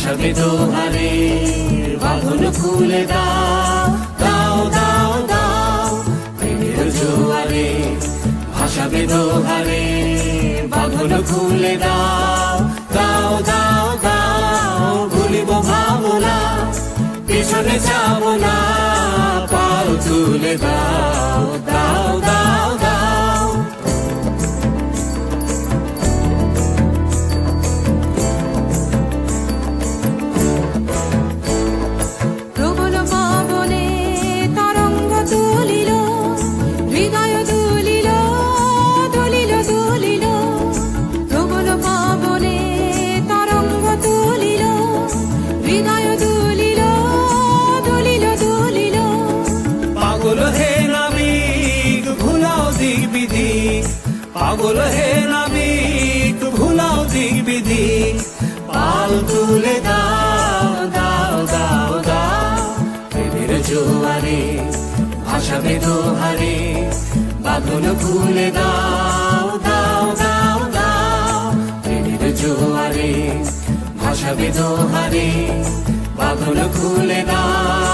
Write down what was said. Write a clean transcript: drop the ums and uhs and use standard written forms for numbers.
ভাসাবে দোহারে, বাঁধন খুলে দাও, দাও দাও দাও প্রেমের জোয়ারে। ভাসাবে দোহারে, বাঁধন খুলে দাও, দাও দাও দাও ভুলিব ভাবনা, পিছনে যাব না, পাল তুলে দাও, দাও দাও দাও। প্রবল পবনে তরঙ্গ তুলিল, হৃদয় দুলিল, দুলিল দুলিল। প্রবল পবনে তরঙ্গ তুলিল, হৃদয় দুলিল, দুলিল দুলিল। পাগল হে নাবিক ভুলাও দিক বিদিক, পাগল হে নাবিক ভুলাও দিক বিদিক, পাল তুলে দাও, দাও দাও দাও প্রেমের জোয়ারে। ভাসাবে দোহারে, বাঁধন খুলে দাও, দাও দাও দাও প্রেমের জোয়ারে। ভাসাবে দোহারে, বাঁধন খুলে দাও।